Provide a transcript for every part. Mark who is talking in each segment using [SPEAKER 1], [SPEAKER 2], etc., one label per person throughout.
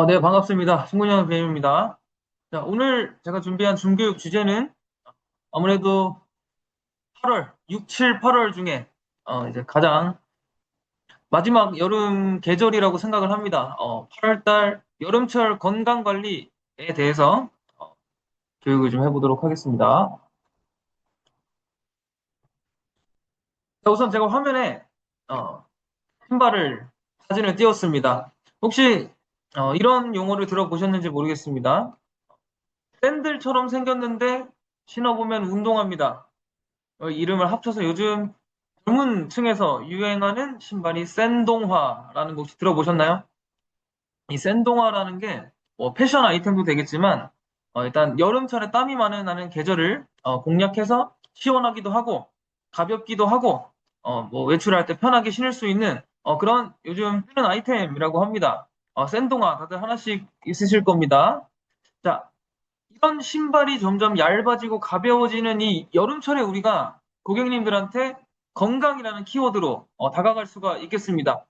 [SPEAKER 1] 네, 반갑습니다. 승근영 배우입니다. 자, 오늘 제가 준비한 중교육 주제는 아무래도 8월, 6, 7, 8월 중에 이제 가장 마지막 여름 계절이라고 생각을 합니다. 8월 달 여름철 건강 관리에 대해서 어, 교육을 좀 해보도록 하겠습니다. 자, 우선 제가 화면에 어, 신발을 사진을 띄웠습니다. 혹시 이런 용어를 들어보셨는지 모르겠습니다. 샌들처럼 생겼는데 신어보면 운동화입니다. 이름을 합쳐서 요즘 젊은 층에서 유행하는 신발이 샌동화라는 거 혹시 들어보셨나요? 이 샌동화라는 게 패션 아이템도 되겠지만 일단 여름철에 땀이 많은 나는 계절을 공략해서 시원하기도 하고 가볍기도 하고 뭐 외출할 때 편하게 신을 수 있는 그런 요즘 뜨는 아이템이라고 합니다. 샌동화 다들 하나씩 있으실 겁니다. 자, 이런 신발이 점점 얇아지고 가벼워지는 이 여름철에 우리가 고객님들한테 건강이라는 키워드로 다가갈 수가 있겠습니다.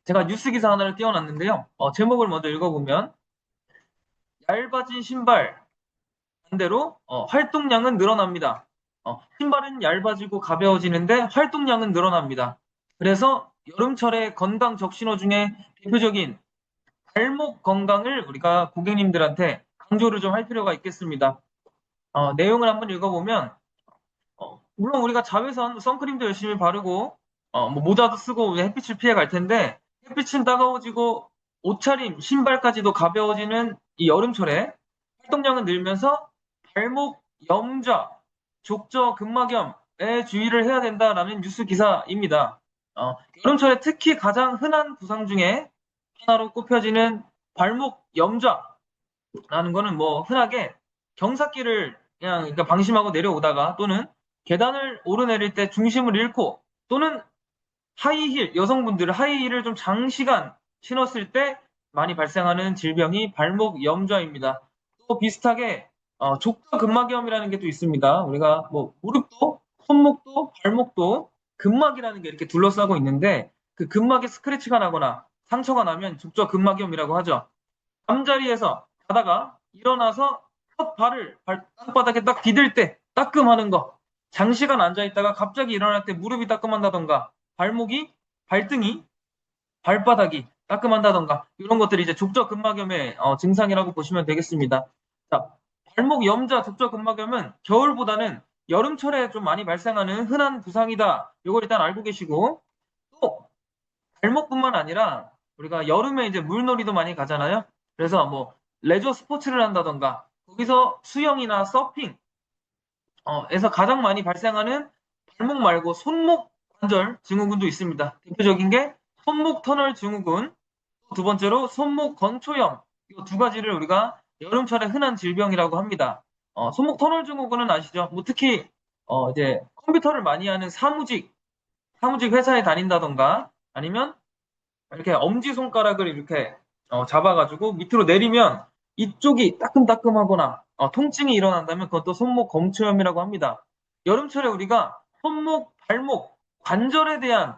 [SPEAKER 1] 제가 뉴스 기사 하나를 띄워놨는데요. 제목을 먼저 읽어보면 얇아진 신발 반대로 활동량은 늘어납니다. 신발은 얇아지고 가벼워지는데 활동량은 늘어납니다. 그래서 여름철에 건강 적신호 중에 대표적인 발목 건강을 우리가 고객님들한테 강조를 좀 할 필요가 있겠습니다. 내용을 한번 읽어보면 물론 우리가 자외선 선크림도 열심히 바르고 뭐 모자도 쓰고 햇빛을 피해 갈 텐데 햇빛은 따가워지고 옷차림, 신발까지도 가벼워지는 이 여름철에 활동량은 늘면서 발목 염좌, 족저 근막염에 주의를 해야 된다라는 뉴스 기사입니다. 여름철에 특히 가장 흔한 부상 중에 하나로 꼽혀지는 발목 염좌라는 거는 뭐 흔하게 경사길을 그냥 그러니까 방심하고 내려오다가 또는 계단을 오르내릴 때 중심을 잃고 또는 하이힐, 여성분들 하이힐을 좀 장시간 신었을 때 많이 발생하는 질병이 발목 염좌입니다. 또 비슷하게 족저 근막염이라는 게 또 있습니다. 우리가 뭐 무릎도 손목도 발목도 근막이라는 게 이렇게 둘러싸고 있는데 그 근막에 스크래치가 나거나 상처가 나면 족저 근막염이라고 하죠. 잠자리에서 자다가 일어나서 첫 발을 땅바닥에 딱 디딜 때 따끔하는 거. 장시간 앉아있다가 갑자기 일어날 때 무릎이 따끔한다던가 발목이 발등이 발바닥이 따끔한다던가 이런 것들이 이제 족저근막염의 증상이라고 보시면 되겠습니다. 자, 발목 염좌 족저근막염은 겨울보다는 여름철에 좀 많이 발생하는 흔한 부상이다. 이걸 일단 알고 계시고 또 발목뿐만 아니라 우리가 여름에 이제 물놀이도 많이 가잖아요. 그래서 뭐 레저 스포츠를 한다던가 거기서 수영이나 서핑 에서 가장 많이 발생하는 발목 말고 손목 관절 증후군도 있습니다. 대표적인 게 손목 터널 증후군, 두 번째로 손목 건초염 이 두 가지를 우리가 여름철에 흔한 질병이라고 합니다. 손목 터널 증후군은 아시죠? 뭐 특히 이제 컴퓨터를 많이 하는 사무직 회사에 다닌다던가 아니면 이렇게 엄지손가락을 이렇게 잡아가지고 밑으로 내리면 이쪽이 따끔따끔하거나 통증이 일어난다면 그것도 손목 검초염이라고 합니다. 여름철에 우리가 손목, 발목, 관절에 대한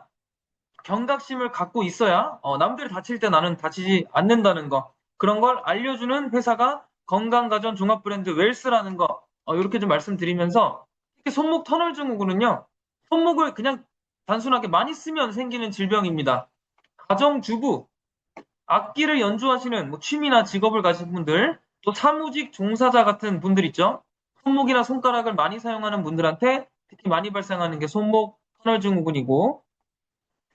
[SPEAKER 1] 경각심을 갖고 있어야 남들이 다칠 때 나는 다치지 않는다는 거 그런 걸 알려주는 회사가 건강가전 종합 브랜드 웰스라는 거 이렇게 좀 말씀드리면서 특히 손목 터널 증후군은요 손목을 그냥 단순하게 많이 쓰면 생기는 질병입니다. 가정주부, 악기를 연주하시는 뭐 취미나 직업을 가진 분들, 또 사무직 종사자 같은 분들 있죠. 손목이나 손가락을 많이 사용하는 분들한테 특히 많이 발생하는 게 손목 터널 증후군이고,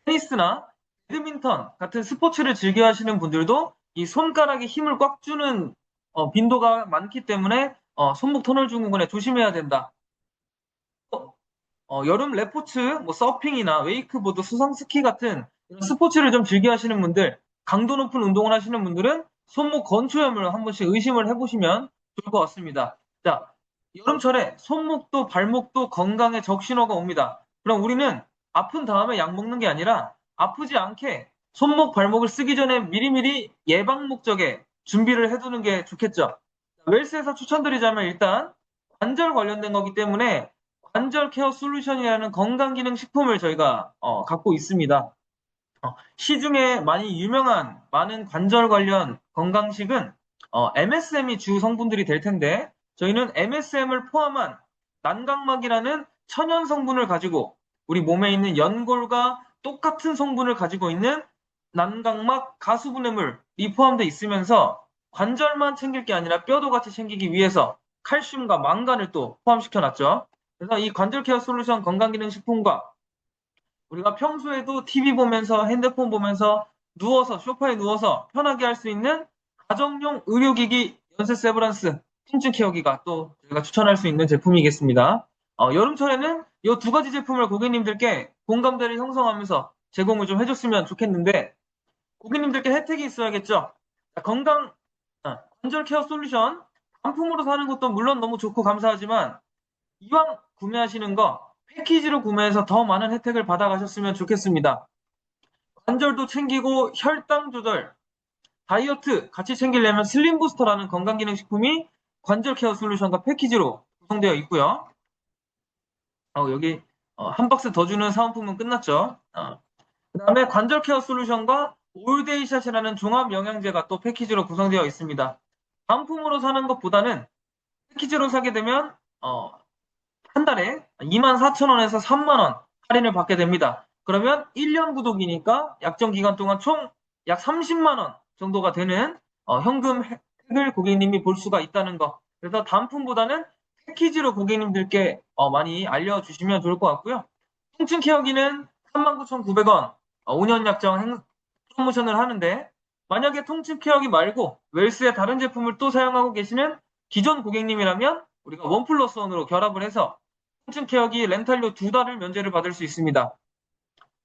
[SPEAKER 1] 테니스나 배드민턴 같은 스포츠를 즐겨 하시는 분들도 이 손가락에 힘을 꽉 주는 빈도가 많기 때문에 손목 터널 증후군에 조심해야 된다. 여름 레포츠, 뭐 서핑이나 웨이크보드, 수상 스키 같은 이런 스포츠를 좀 즐겨 하시는 분들, 강도 높은 운동을 하시는 분들은 손목 건초염을 한 번씩 의심을 해보시면 좋을 것 같습니다. 자, 여름철에 손목도 발목도 건강에 적신호가 옵니다. 그럼 우리는 아픈 다음에 약 먹는 게 아니라 아프지 않게 손목, 발목을 쓰기 전에 미리미리 예방 목적에 준비를 해두는 게 좋겠죠. 웰스에서 추천드리자면 일단 관절 관련된 거기 때문에 관절 케어 솔루션이라는 건강기능 식품을 저희가 갖고 있습니다. 시중에 많이 유명한 많은 관절 관련 건강식은 MSM이 주 성분들이 될 텐데 저희는 MSM을 포함한 난각막이라는 천연 성분을 가지고 우리 몸에 있는 연골과 똑같은 성분을 가지고 있는 난각막 가수분해물이 포함되어 있으면서 관절만 챙길 게 아니라 뼈도 같이 챙기기 위해서 칼슘과 망간을 또 포함시켜 놨죠. 그래서 이 관절 케어 솔루션 건강기능식품과 우리가 평소에도 TV 보면서 핸드폰 보면서 누워서 소파에 누워서 편하게 할 수 있는 가정용 의료기기 연세 세브란스 통증 케어기가 또 저희가 추천할 수 있는 제품이겠습니다. 여름철에는 이 두 가지 제품을 고객님들께 공감대를 형성하면서 제공을 좀 해줬으면 좋겠는데 고객님들께 혜택이 있어야겠죠. 건강 관절 케어 솔루션 단품으로 사는 것도 물론 너무 좋고 감사하지만 이왕 구매하시는 거 패키지로 구매해서 더 많은 혜택을 받아가셨으면 좋겠습니다. 관절도 챙기고 혈당 조절, 다이어트 같이 챙기려면 슬림 부스터라는 건강기능식품이 관절 케어 솔루션과 패키지로 구성되어 있고요. 여기 한 박스 더 주는 사은품은 끝났죠. 그 다음에 관절 케어 솔루션과 올데이샷이라는 종합 영양제가 또 패키지로 구성되어 있습니다. 단품으로 사는 것보다는 패키지로 사게 되면 한 달에 24,000원에서 3만원 할인을 받게 됩니다. 그러면 1년 구독이니까 약정 기간 동안 총 약 30만원 정도가 되는 현금 혜택을 고객님이 볼 수가 있다는 거. 그래서 단품보다는 패키지로 고객님들께 많이 알려주시면 좋을 것 같고요. 통증 케어기는 39,900원 5년 약정 프로모션을 하는데 만약에 통증 케어기 말고 웰스의 다른 제품을 또 사용하고 계시는 기존 고객님이라면 우리가 원 플러스 원으로 결합을 해서 통증 케어기 렌탈료 2달을 면제를 받을 수 있습니다.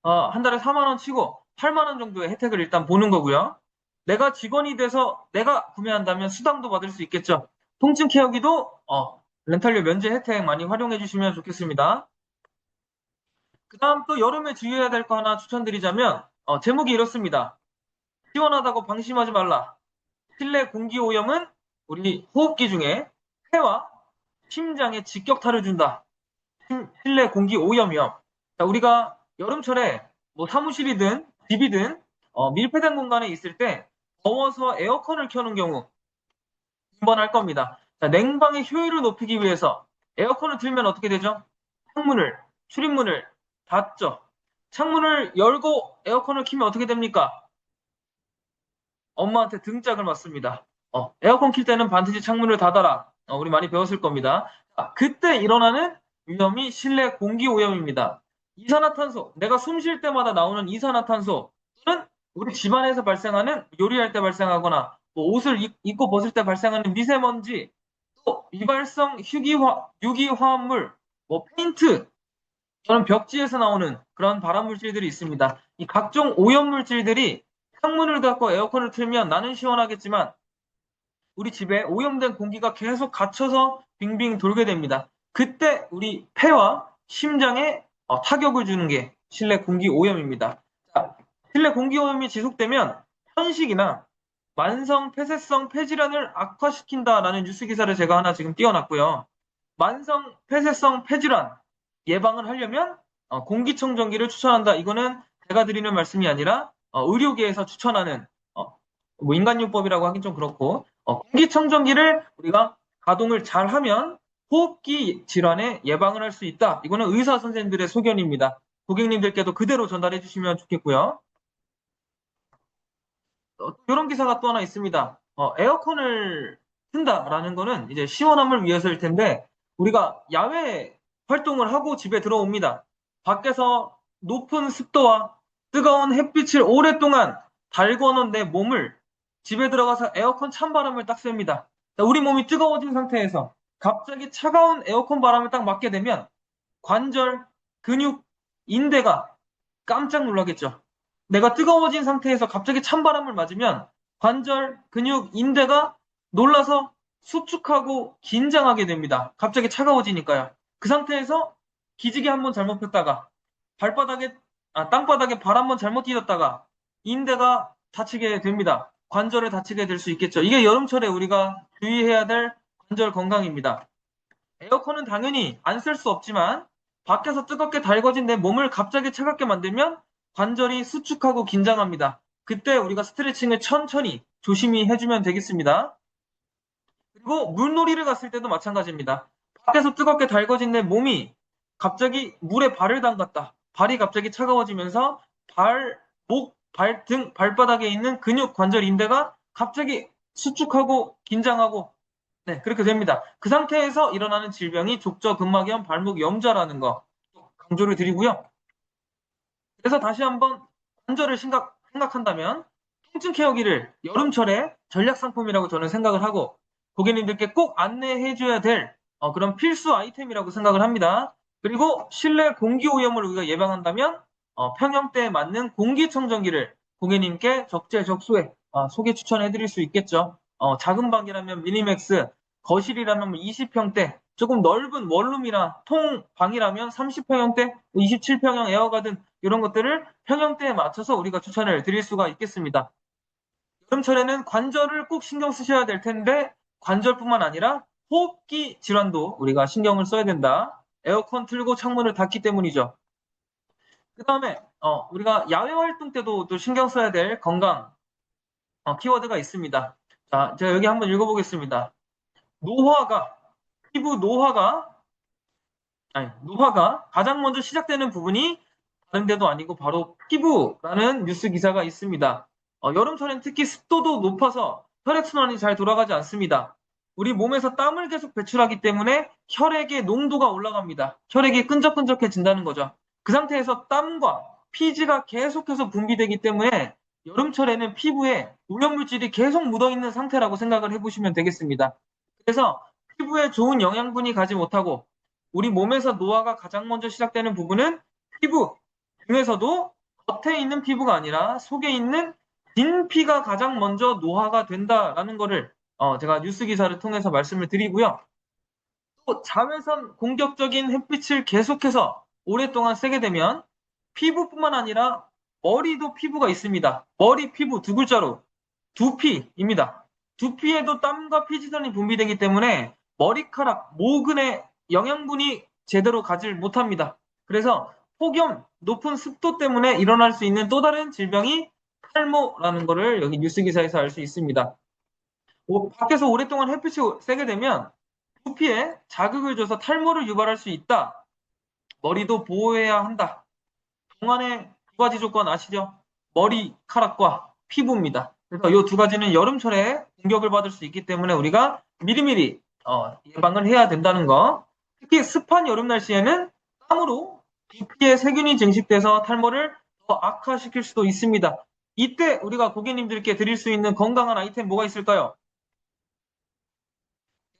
[SPEAKER 1] 한 달에 4만원 치고 8만원 정도의 혜택을 일단 보는 거고요. 내가 직원이 돼서 내가 구매한다면 수당도 받을 수 있겠죠. 통증 케어기도 렌탈료 면제 혜택 많이 활용해 주시면 좋겠습니다. 그 다음 또 여름에 주의해야 될 거 하나 추천드리자면 제목이 이렇습니다. 시원하다고 방심하지 말라. 실내 공기 오염은 우리 호흡기 중에 폐와 심장에 직격탄을 준다. 실내 공기 오염이요. 자, 우리가 여름철에 뭐 사무실이든 집이든 밀폐된 공간에 있을 때 더워서 에어컨을 켜는 경우 분번할 겁니다. 자, 냉방의 효율을 높이기 위해서 에어컨을 틀면 어떻게 되죠? 창문을, 출입문을 닫죠. 창문을 열고 에어컨을 키면 어떻게 됩니까? 엄마한테 등짝을 맞습니다. 에어컨 킬 때는 반드시 창문을 닫아라. 우리 많이 배웠을 겁니다. 그때 일어나는 위험이 실내 공기 오염입니다. 이산화탄소, 내가 숨 쉴 때마다 나오는 이산화탄소 또는 우리 집안에서 발생하는 요리할 때 발생하거나 뭐 옷을 입고 벗을 때 발생하는 미세먼지, 또 이발성 유기화합물, 뭐 페인트 또는 벽지에서 나오는 그런 발암물질들이 있습니다. 이 각종 오염물질들이 창문을 닫고 에어컨을 틀면 나는 시원하겠지만 우리 집에 오염된 공기가 계속 갇혀서 빙빙 돌게 됩니다. 그때 우리 폐와 심장에 타격을 주는 게 실내 공기 오염입니다. 자, 실내 공기 오염이 지속되면 현식이나 만성 폐쇄성 폐질환을 악화시킨다라는 뉴스 기사를 제가 하나 지금 띄워놨고요. 만성 폐쇄성 폐질환 예방을 하려면 공기청정기를 추천한다. 이거는 제가 드리는 말씀이 아니라 의료계에서 추천하는 뭐 인간요법이라고 하긴 좀 그렇고 공기청정기를 우리가 가동을 잘 하면 호흡기 질환의 예방을 할 수 있다. 이거는 의사 선생님들의 소견입니다. 고객님들께도 그대로 전달해 주시면 좋겠고요. 이런 기사가 또 하나 있습니다. 에어컨을 튼다라는 거는 이제 시원함을 위해서일 텐데 우리가 야외 활동을 하고 집에 들어옵니다. 밖에서 높은 습도와 뜨거운 햇빛을 오랫동안 달궈놓은 내 몸을 집에 들어가서 에어컨 찬바람을 딱 쐰니다. 우리 몸이 뜨거워진 상태에서 갑자기 차가운 에어컨 바람을 딱 맞게 되면 관절, 근육, 인대가 깜짝 놀라겠죠. 내가 뜨거워진 상태에서 갑자기 찬바람을 맞으면 관절, 근육, 인대가 놀라서 수축하고 긴장하게 됩니다. 갑자기 차가워지니까요. 그 상태에서 기지개 한번 잘못 폈다가 땅바닥에 발 한번 잘못 디뎠다가 인대가 다치게 됩니다. 관절을 다치게 될 수 있겠죠. 이게 여름철에 우리가 주의해야 될 관절 건강입니다. 에어컨은 당연히 안 쓸 수 없지만 밖에서 뜨겁게 달궈진 내 몸을 갑자기 차갑게 만들면 관절이 수축하고 긴장합니다. 그때 우리가 스트레칭을 천천히 조심히 해주면 되겠습니다. 그리고 물놀이를 갔을 때도 마찬가지입니다. 밖에서 뜨겁게 달궈진 내 몸이 갑자기 물에 발을 담갔다. 발이 갑자기 차가워지면서 목, 발 등, 발바닥에 있는 근육, 관절, 인대가 갑자기 수축하고 긴장하고 네, 그렇게 됩니다. 그 상태에서 일어나는 질병이 족저근막염, 발목 염좌라는 거 강조를 드리고요. 그래서 다시 한번 관절을 생각한다면 통증 케어기를 여름철에 전략 상품이라고 저는 생각을 하고 고객님들께 꼭 안내해줘야 될 그런 필수 아이템이라고 생각을 합니다. 그리고 실내 공기 오염을 우리가 예방한다면 평형대에 맞는 공기청정기를 고객님께 적재적소에 소개 추천해드릴 수 있겠죠. 작은 방이라면 미니맥스, 거실이라면 20평대, 조금 넓은 원룸이나 통방이라면 30평형대, 27평형 에어가든 이런 것들을 평형대에 맞춰서 우리가 추천을 드릴 수가 있겠습니다. 여름철에는 관절을 꼭 신경 쓰셔야 될 텐데 관절뿐만 아니라 호흡기 질환도 우리가 신경을 써야 된다. 에어컨 틀고 창문을 닫기 때문이죠. 그 다음에 우리가 야외 활동 때도 또 신경 써야 될 건강 키워드가 있습니다. 자, 제가 여기 한번 읽어보겠습니다. 노화가 피부 노화가 가장 먼저 시작되는 부분이 다른 데도 아니고 바로 피부라는 뉴스 기사가 있습니다. 여름철엔 특히 습도도 높아서 혈액순환이 잘 돌아가지 않습니다. 우리 몸에서 땀을 계속 배출하기 때문에 혈액의 농도가 올라갑니다. 혈액이 끈적끈적해진다는 거죠. 그 상태에서 땀과 피지가 계속해서 분비되기 때문에 여름철에는 피부에 오염물질이 계속 묻어있는 상태라고 생각을 해보시면 되겠습니다. 그래서 피부에 좋은 영양분이 가지 못하고 우리 몸에서 노화가 가장 먼저 시작되는 부분은 피부 중에서도 겉에 있는 피부가 아니라 속에 있는 빈 피가 가장 먼저 노화가 된다라는 거를 제가 뉴스 기사를 통해서 말씀을 드리고요. 또 자외선 공격적인 햇빛을 계속해서 오랫동안 쐬게 되면 피부뿐만 아니라 머리도 피부가 있습니다. 머리 피부 두 글자로 두피입니다. 두피에도 땀과 피지선이 분비되기 때문에 머리카락, 모근에 영양분이 제대로 가질 못합니다. 그래서 폭염, 높은 습도 때문에 일어날 수 있는 또 다른 질병이 탈모라는 것을 여기 뉴스 기사에서 알 수 있습니다. 밖에서 오랫동안 햇빛이 세게 되면 두피에 자극을 줘서 탈모를 유발할 수 있다. 머리도 보호해야 한다. 동안의 두 가지 조건 아시죠? 머리카락과 피부입니다. 그래서 이 두 가지는 여름철에 공격을 받을 수 있기 때문에 우리가 미리미리 예방을 해야 된다는 거. 특히 습한 여름 날씨에는 땀으로 두피에 세균이 증식돼서 탈모를 더 악화시킬 수도 있습니다. 이때 우리가 고객님들께 드릴 수 있는 건강한 아이템 뭐가 있을까요?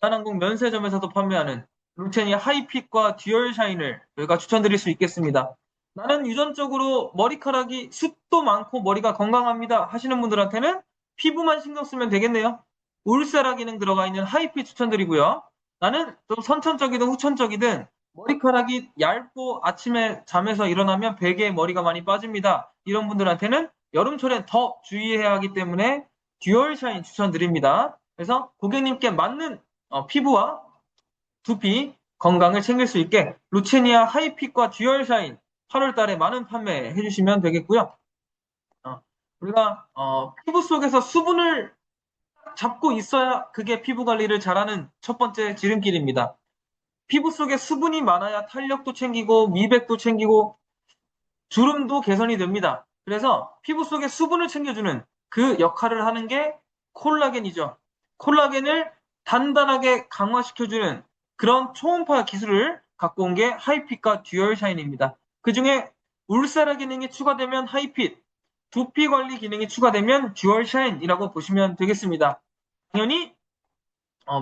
[SPEAKER 1] 대한항공 면세점에서도 판매하는 루테니아 하이핏과 듀얼 샤인을 저희가 추천드릴 수 있겠습니다. 나는 유전적으로 머리카락이 숱도 많고 머리가 건강합니다 하시는 분들한테는 피부만 신경 쓰면 되겠네요. 울세라 기능 들어가 있는 하이핏 추천드리고요. 나는 좀 선천적이든 후천적이든 머리카락이 얇고 아침에 잠에서 일어나면 베개에 머리가 많이 빠집니다. 이런 분들한테는 여름철엔 더 주의해야 하기 때문에 듀얼 샤인 추천드립니다. 그래서 고객님께 맞는 피부와 두피 건강을 챙길 수 있게 루체니아 하이핏과 듀얼 샤인 8월 달에 많은 판매해 주시면 되겠고요. 우리가 피부 속에서 수분을 잡고 있어야 그게 피부 관리를 잘하는 첫 번째 지름길입니다. 피부 속에 수분이 많아야 탄력도 챙기고 미백도 챙기고 주름도 개선이 됩니다. 그래서 피부 속에 수분을 챙겨주는 그 역할을 하는 게 콜라겐이죠. 콜라겐을 단단하게 강화시켜주는 그런 초음파 기술을 갖고 온 게 하이핏과 듀얼 샤인입니다. 그 중에 울세라 기능이 추가되면 하이핏, 두피 관리 기능이 추가되면 듀얼 샤인이라고 보시면 되겠습니다. 당연히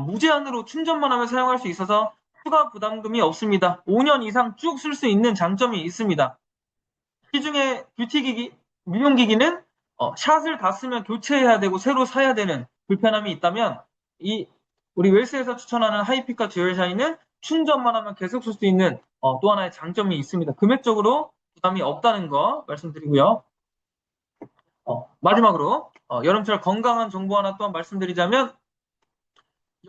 [SPEAKER 1] 무제한으로 충전만 하면 사용할 수 있어서 추가 부담금이 없습니다. 5년 이상 쭉 쓸 수 있는 장점이 있습니다. 시중에 뷰티기기, 미용기기는 샷을 다 쓰면 교체해야 되고 새로 사야 되는 불편함이 있다면 우리 웰스에서 추천하는 하이핏과 듀얼샤인은 충전만 하면 계속 쓸 수 있는 또 하나의 장점이 있습니다. 금액적으로 부담이 없다는 거 말씀드리고요. 마지막으로 여름철 건강한 정보 하나 또한 말씀드리자면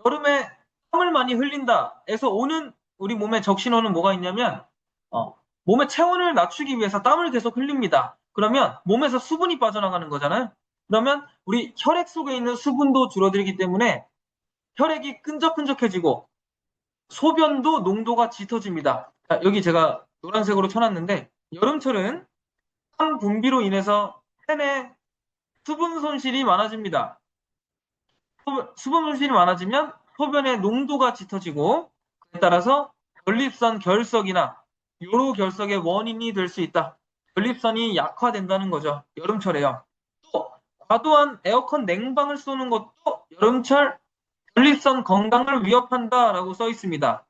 [SPEAKER 1] 여름에 땀을 많이 흘린다에서 오는 우리 몸의 적신호는 뭐가 있냐면 몸의 체온을 낮추기 위해서 땀을 계속 흘립니다. 그러면 몸에서 수분이 빠져나가는 거잖아요. 그러면 우리 혈액 속에 있는 수분도 줄어들기 때문에 혈액이 끈적끈적해지고 소변도 농도가 짙어집니다. 자, 여기 제가 노란색으로 쳐놨는데 여름철은 땀 분비로 인해서 팬에 수분 손실이 많아집니다. 수분 손실이 많아지면 소변의 농도가 짙어지고 그에 따라서 전립선 결석이나 요로 결석의 원인이 될 수 있다. 전립선이 약화된다는 거죠. 여름철에요. 또 과도한 에어컨 냉방을 쏘는 것도 여름철 전립선 건강을 위협한다라고 써 있습니다.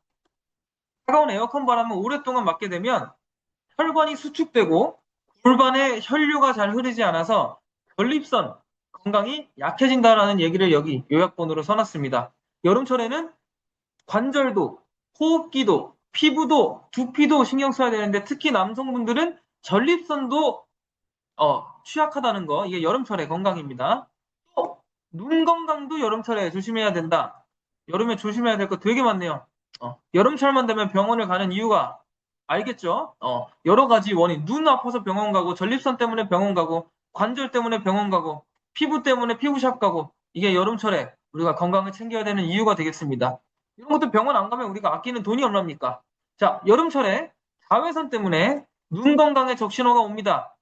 [SPEAKER 1] 차가운 에어컨 바람을 오랫동안 맞게 되면 혈관이 수축되고 골반에 혈류가 잘 흐르지 않아서 전립선 건강이 약해진다라는 얘기를 여기 요약본으로 써놨습니다. 여름철에는 관절도, 호흡기도, 피부도, 두피도 신경 써야 되는데 특히 남성분들은 전립선도 취약하다는 거, 이게 여름철의 건강입니다. 또 눈 건강도 여름철에 조심해야 된다. 여름에 조심해야 될 거 되게 많네요. 여름철만 되면 병원을 가는 이유가 알겠죠? 여러 가지 원인. 눈 아파서 병원 가고, 전립선 때문에 병원 가고, 관절 때문에 병원 가고, 피부 때문에 피부샵 가고, 이게 여름철에 우리가 건강을 챙겨야 되는 이유가 되겠습니다. 이런 것도 병원 안 가면 우리가 아끼는 돈이 얼마입니까? 자, 여름철에 자외선 때문에 눈 건강에 적신호가 옵니다.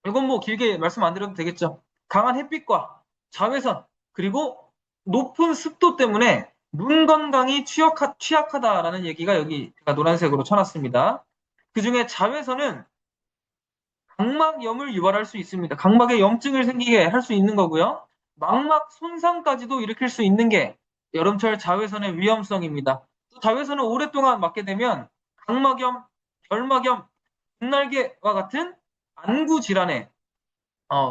[SPEAKER 1] 이건 뭐 길게 말씀 안 드려도 되겠죠. 강한 햇빛과 자외선, 그리고 높은 습도 때문에 눈 건강이 취약하다라는 얘기가 여기 제가 노란색으로 쳐놨습니다. 그 중에 자외선은 각막염을 유발할 수 있습니다. 각막에 염증을 생기게 할 수 있는 거고요. 망막 손상까지도 일으킬 수 있는 게 여름철 자외선의 위험성입니다. 또 자외선을 오랫동안 맞게 되면 각막염, 결막염, 등날개와 같은 안구 질환에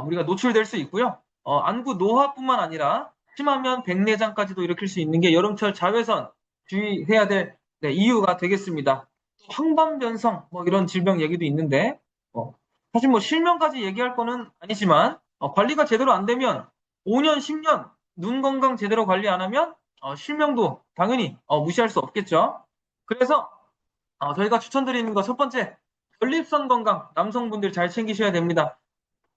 [SPEAKER 1] 우리가 노출될 수 있고요. 안구 노화뿐만 아니라 심하면 백내장까지도 일으킬 수 있는 게 여름철 자외선 주의해야 될 이유가 되겠습니다. 황반변성 뭐 이런 질병 얘기도 있는데 사실 뭐 실명까지 얘기할 거는 아니지만 관리가 제대로 안 되면 5년, 10년 눈 건강 제대로 관리 안 하면 실명도 당연히 무시할 수 없겠죠. 그래서 저희가 추천드리는 거 첫 번째, 전립선 건강 남성분들 잘 챙기셔야 됩니다.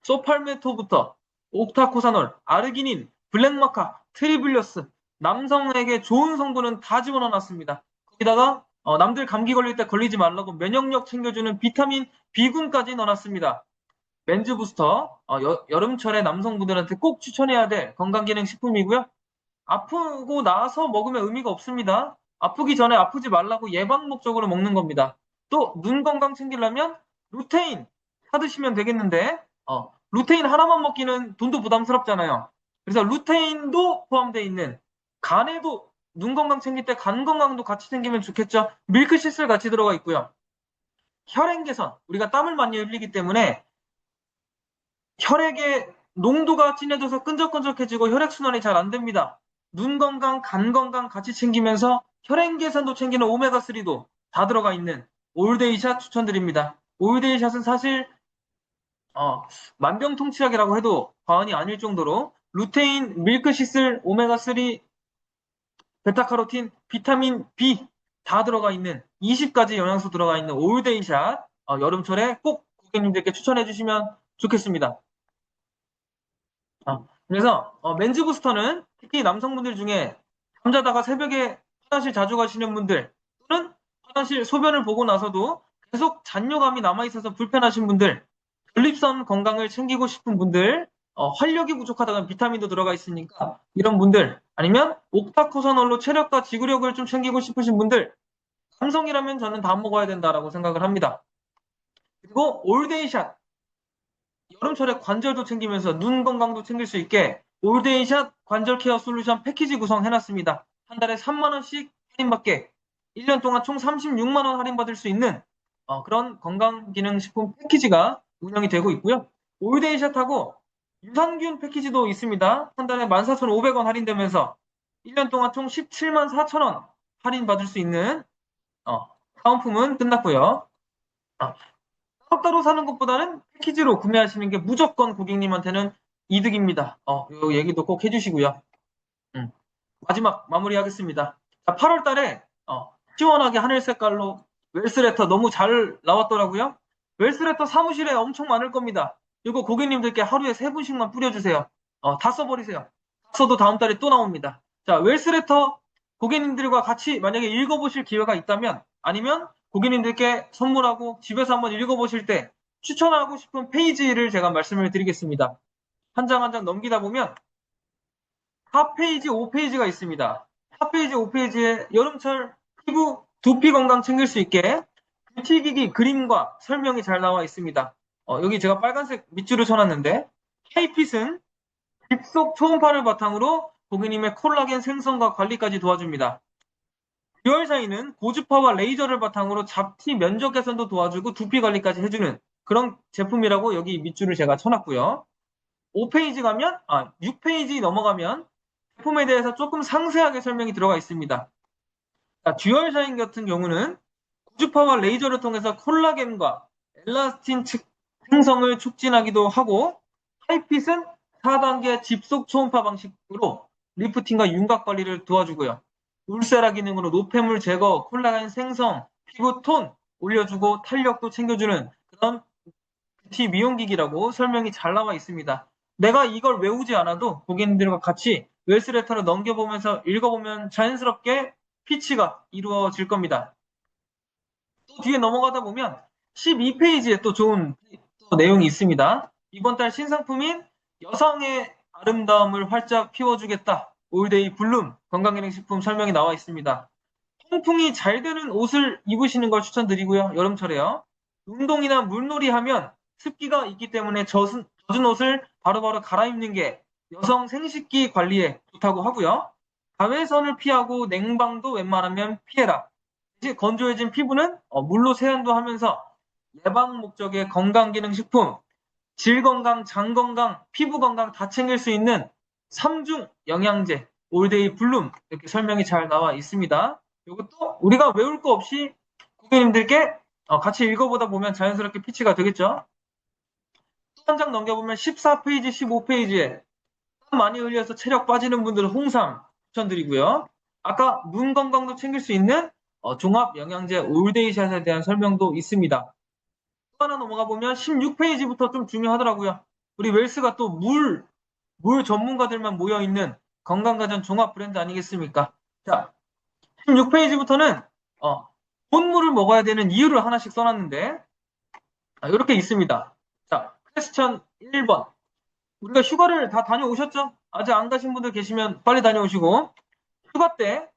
[SPEAKER 1] 소팔메토부터 옥타코사놀, 아르기닌, 블랙마카, 트리블러스, 남성에게 좋은 성분은 다 집어넣어놨습니다. 거기다가 남들 감기 걸릴 때 걸리지 말라고 면역력 챙겨주는 비타민 B군까지 넣어놨습니다. 멘즈 부스터, 여름철에 남성분들한테 꼭 추천해야 될 건강기능식품이고요. 아프고 나서 먹으면 의미가 없습니다. 아프기 전에 아프지 말라고 예방 목적으로 먹는 겁니다. 또 눈 건강 챙기려면 루테인 사드시면 되겠는데 루테인 하나만 먹기는 돈도 부담스럽잖아요. 그래서 루테인도 포함되어 있는 간에도 눈 건강 챙길 때 간 건강도 같이 챙기면 좋겠죠. 밀크시슬 같이 들어가 있고요. 혈행 개선, 우리가 땀을 많이 흘리기 때문에 혈액의 농도가 진해져서 끈적끈적해지고 혈액순환이 잘 안 됩니다. 눈 건강, 간 건강 같이 챙기면서 혈행 개선도 챙기는 오메가3도 다 들어가 있는 올데이샷 추천드립니다. 올데이샷은 사실 만병통치약이라고 해도 과언이 아닐 정도로 루테인, 밀크시슬, 오메가3, 베타카로틴, 비타민 B 다 들어가 있는 20가지 영양소 들어가 있는 올데이샷 여름철에 꼭 고객님들께 추천해 주시면 좋겠습니다. 그래서 멘즈 부스터는 특히 남성분들 중에 잠자다가 새벽에 화장실 자주 가시는 분들 또는 화장실 소변을 보고 나서도 계속 잔뇨감이 남아있어서 불편하신 분들, 전립선 건강을 챙기고 싶은 분들, 활력이 부족하다면 비타민도 들어가 있으니까 이런 분들, 아니면 옥타코사놀로 체력과 지구력을 좀 챙기고 싶으신 분들, 남성이라면 저는 다 먹어야 된다라고 생각을 합니다. 그리고 올데이샷, 여름철에 관절도 챙기면서 눈 건강도 챙길 수 있게 올데이샷 관절 케어 솔루션 패키지 구성해놨습니다. 한 달에 3만 원씩 할인받게 1년 동안 총 36만 원 할인받을 수 있는 그런 건강기능식품 패키지가 운영이 되고 있고요. 올데이샷하고 유산균 패키지도 있습니다. 한 달에 14,500원 할인되면서 1년 동안 총 17만 4천 원 할인받을 수 있는 사은품은 끝났고요. 따로따로 사는 것보다는 패키지로 구매하시는 게 무조건 고객님한테는 이득입니다. 이 얘기도 꼭 해주시고요. 마지막 마무리하겠습니다. 8월 달에 시원하게 하늘 색깔로 웰스레터 너무 잘 나왔더라고요. 웰스레터 사무실에 엄청 많을 겁니다. 이거 고객님들께 하루에 3분씩만 뿌려주세요. 다 써버리세요. 다 써도 다음 달에 또 나옵니다. 자, 웰스레터 고객님들과 같이 만약에 읽어보실 기회가 있다면 아니면 고객님들께 선물하고 집에서 한번 읽어보실 때 추천하고 싶은 페이지를 제가 말씀을 드리겠습니다. 한 장 한 장 넘기다 보면 4페이지, 5페이지가 있습니다. 4페이지, 5페이지에 여름철 피부, 두피 건강 챙길 수 있게 뷰티기기 그림과 설명이 잘 나와 있습니다. 여기 제가 빨간색 밑줄을 쳐놨는데 하이핏은 급속 초음파를 바탕으로 고객님의 콜라겐 생성과 관리까지 도와줍니다. 듀얼샤인은 고주파와 레이저를 바탕으로 잡티 면적 개선도 도와주고 두피 관리까지 해주는 그런 제품이라고 여기 밑줄을 제가 쳐놨고요. 5페이지 가면, 6페이지 넘어가면 제품에 대해서 조금 상세하게 설명이 들어가 있습니다. 자, 듀얼샤인 같은 경우는 고주파와 레이저를 통해서 콜라겐과 엘라스틴 생성을 촉진하기도 하고, 하이핏은 4단계 집속 초음파 방식으로 리프팅과 윤곽 관리를 도와주고요. 울세라 기능으로 노폐물 제거, 콜라겐 생성, 피부 톤 올려주고 탄력도 챙겨주는 그런 뷰티 미용기기라고 설명이 잘 나와 있습니다. 내가 이걸 외우지 않아도 고객님들과 같이 웰스레터를 넘겨보면서 읽어보면 자연스럽게 피치가 이루어질 겁니다. 또 뒤에 넘어가다 보면 12페이지에 또 좋은 또 내용이 있습니다. 이번 달 신상품인 여성의 아름다움을 활짝 피워주겠다. 올데이 블룸 건강기능식품 설명이 나와 있습니다. 통풍이 잘 되는 옷을 입으시는 걸 추천드리고요. 여름철에요. 운동이나 물놀이 하면 습기가 있기 때문에 젖은 옷을 바로바로 갈아입는 게 여성 생식기 관리에 좋다고 하고요. 자외선을 피하고 냉방도 웬만하면 피해라. 이제 건조해진 피부는 물로 세안도 하면서 예방 목적의 건강기능식품, 질 건강, 장 건강, 피부 건강 다 챙길 수 있는 3중 영양제 올데이 블룸 이렇게 설명이 잘 나와 있습니다. 이것도 우리가 외울 거 없이 고객님들께 같이 읽어보다 보면 자연스럽게 피치가 되겠죠. 또 한 장 넘겨보면 14페이지, 15페이지에 땀 많이 흘려서 체력 빠지는 분들은 홍삼 추천드리고요. 아까 눈 건강도 챙길 수 있는 종합 영양제 올데이샷에 대한 설명도 있습니다. 또 하나 넘어가 보면 16페이지부터 좀 중요하더라고요. 우리 웰스가 또 물 전문가들만 모여있는 건강가전 종합 브랜드 아니겠습니까? 자, 16페이지부터는 본물을 먹어야 되는 이유를 하나씩 써놨는데 이렇게 있습니다. 자, 퀘스천 1번. 우리가 휴가를 다 다녀오셨죠? 아직 안 가신 분들 계시면 빨리 다녀오시고 휴가 때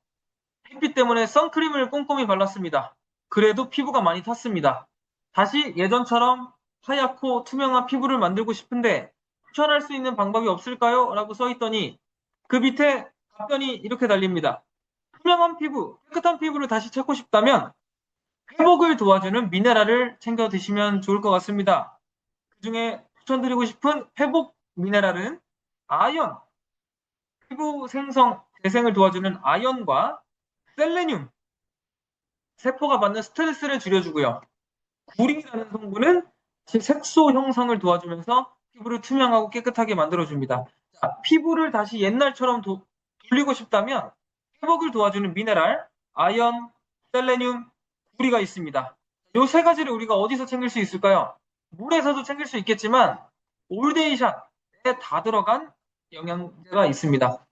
[SPEAKER 1] 햇빛 때문에 선크림을 꼼꼼히 발랐습니다. 그래도 피부가 많이 탔습니다. 다시 예전처럼 하얗고 투명한 피부를 만들고 싶은데 추천할 수 있는 방법이 없을까요? 라고 써있더니 그 밑에 답변이 이렇게 달립니다. 투명한 피부, 깨끗한 피부를 다시 찾고 싶다면 회복을 도와주는 미네랄을 챙겨 드시면 좋을 것 같습니다. 그 중에 추천드리고 싶은 회복 미네랄은 아연, 피부 생성, 재생을 도와주는 아연과 셀레늄, 세포가 받는 스트레스를 줄여주고요. 구리라는 성분은 색소 형성을 도와주면서 피부를 투명하고 깨끗하게 만들어줍니다. 자, 피부를 다시 옛날처럼 돌리고 싶다면 회복을 도와주는 미네랄, 아연, 셀레늄, 구리가 있습니다. 이 세 가지를 우리가 어디서 챙길 수 있을까요? 물에서도 챙길 수 있겠지만 올데이샷에 다 들어간 영양제가 있습니다.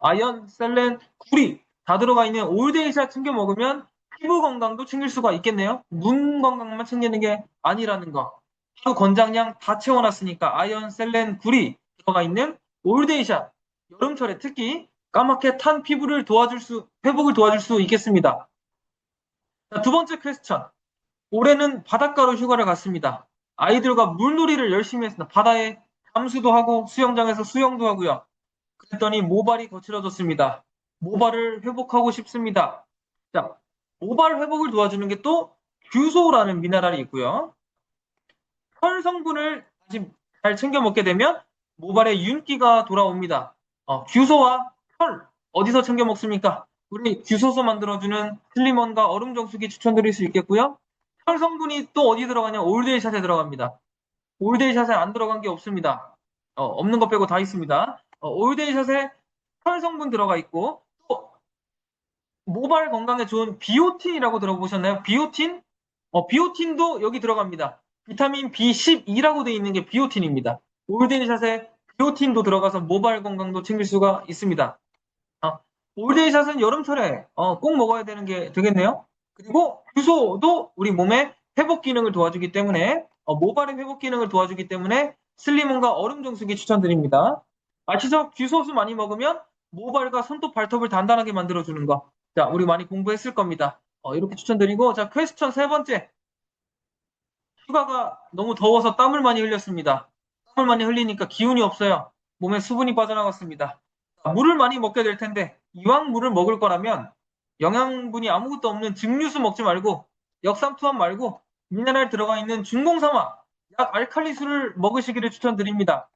[SPEAKER 1] 아연, 셀렌, 구리 다 들어가 있는 올데이샷 챙겨 먹으면 피부 건강도 챙길 수가 있겠네요. 눈 건강만 챙기는 게 아니라는 거. 하루 권장량 다 채워놨으니까 아연, 셀렌, 구리 들어가 있는 올데이샷. 여름철에 특히 까맣게 탄 피부를 회복을 도와줄 수 있겠습니다. 자, 두 번째 퀘스천. 올해는 바닷가로 휴가를 갔습니다. 아이들과 물놀이를 열심히 했습니다. 바다에 잠수도 하고 수영장에서 수영도 하고요. 그랬더니 모발이 거칠어졌습니다. 모발을 회복하고 싶습니다. 자, 모발 회복을 도와주는 게 또 규소라는 미네랄이 있고요. 혈 성분을 다시 잘 챙겨 먹게 되면 모발에 윤기가 돌아옵니다. 규소와 혈 어디서 챙겨 먹습니까? 우리 규소소 만들어주는 슬리먼과 얼음 정수기 추천드릴 수 있겠고요. 혈 성분이 또 어디 들어가냐? 올데이샷에 들어갑니다. 올데이샷에 안 들어간 게 없습니다. 없는 거 빼고 다 있습니다. 올데이샷에 혈 성분 들어가 있고 또 모발 건강에 좋은 비오틴이라고 들어보셨나요? 비오틴? 비오틴도 여기 들어갑니다. 비타민 B12라고 되어 있는 게 비오틴입니다. 올데이샷에 비오틴도 들어가서 모발 건강도 챙길 수가 있습니다. 아, 올데이샷은 여름철에 꼭 먹어야 되는 게 되겠네요. 그리고 규소도 우리 몸의 회복 기능을 도와주기 때문에 모발의 회복 기능을 도와주기 때문에 슬림온과 얼음 정수기 추천드립니다. 아시죠? 규소수 많이 먹으면 모발과 손톱 발톱을 단단하게 만들어주는 거. 자, 우리 많이 공부했을 겁니다. 이렇게 추천드리고, 자, 퀘스천 세 번째. 휴가가 너무 더워서 땀을 많이 흘렸습니다. 땀을 많이 흘리니까 기운이 없어요. 몸에 수분이 빠져나갔습니다. 물을 많이 먹게 될 텐데 이왕 물을 먹을 거라면 영양분이 아무것도 없는 증류수 먹지 말고 역삼투압 말고 미네랄 들어가 있는 중공삼아 약 알칼리수를 먹으시기를 추천드립니다.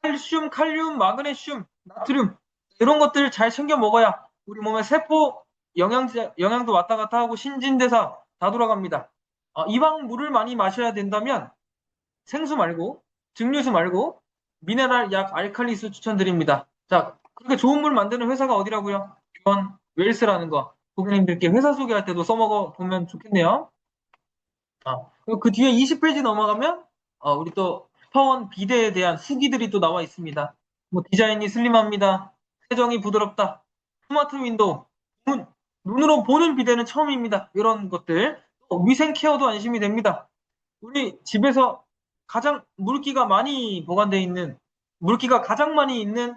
[SPEAKER 1] 칼슘, 칼륨, 마그네슘, 나트륨 이런 것들 잘 챙겨 먹어야 우리 몸에 세포 영양도 왔다 갔다 하고 신진대사 다 돌아갑니다. 이왕 물을 많이 마셔야 된다면 생수 말고 증류수 말고 미네랄 약 알칼리수 추천드립니다. 자, 그렇게 좋은 물 만드는 회사가 어디라고요? 교원 웰스라는 거. 고객님들께 회사 소개할 때도 써먹어 보면 좋겠네요. 그리고 그 뒤에 20페이지 넘어가면 우리 또 파원 비데에 대한 후기들이 또 나와 있습니다. 뭐 디자인이 슬림합니다. 세정이 부드럽다. 스마트 윈도우. 눈으로 보는 비데는 처음입니다. 이런 것들. 위생 케어도 안심이 됩니다. 우리 집에서 가장 물기가 많이 보관되어 있는, 물기가 가장 많이 있는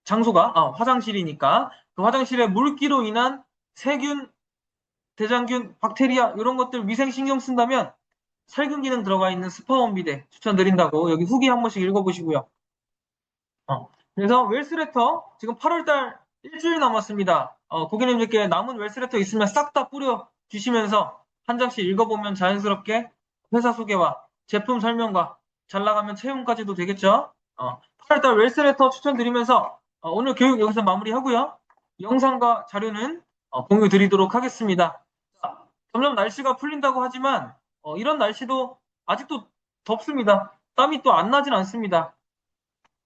[SPEAKER 1] 장소가 화장실이니까 그 화장실에 물기로 인한 세균, 대장균, 박테리아 이런 것들 위생 신경 쓴다면 살균 기능 들어가 있는 스파원 비데 추천드린다고 여기 후기 한 번씩 읽어보시고요. 그래서 웰스레터 지금 8월달 일주일 남았습니다. 고객님들께 남은 wel스레터 있으면 싹 다 뿌려 주시면서 한 장씩 읽어보면 자연스럽게 회사 소개와 제품 설명과 잘 나가면 채용까지도 되겠죠. 8월달 웰스레터 추천드리면서 오늘 교육 여기서 마무리하고요. 영상과 자료는 공유 드리도록 하겠습니다. 자, 점점 날씨가 풀린다고 하지만 이런 날씨도 아직도 덥습니다. 땀이 또 안 나진 않습니다.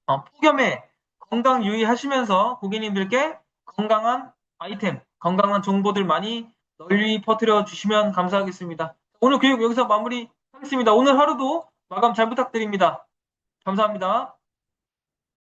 [SPEAKER 1] 폭염에 건강 유의하시면서 고객님들께 건강한 아이템, 건강한 정보들 많이 널리 퍼뜨려 주시면 감사하겠습니다. 오늘 교육 여기서 마무리하겠습니다. 오늘 하루도 마감 잘 부탁드립니다. 감사합니다.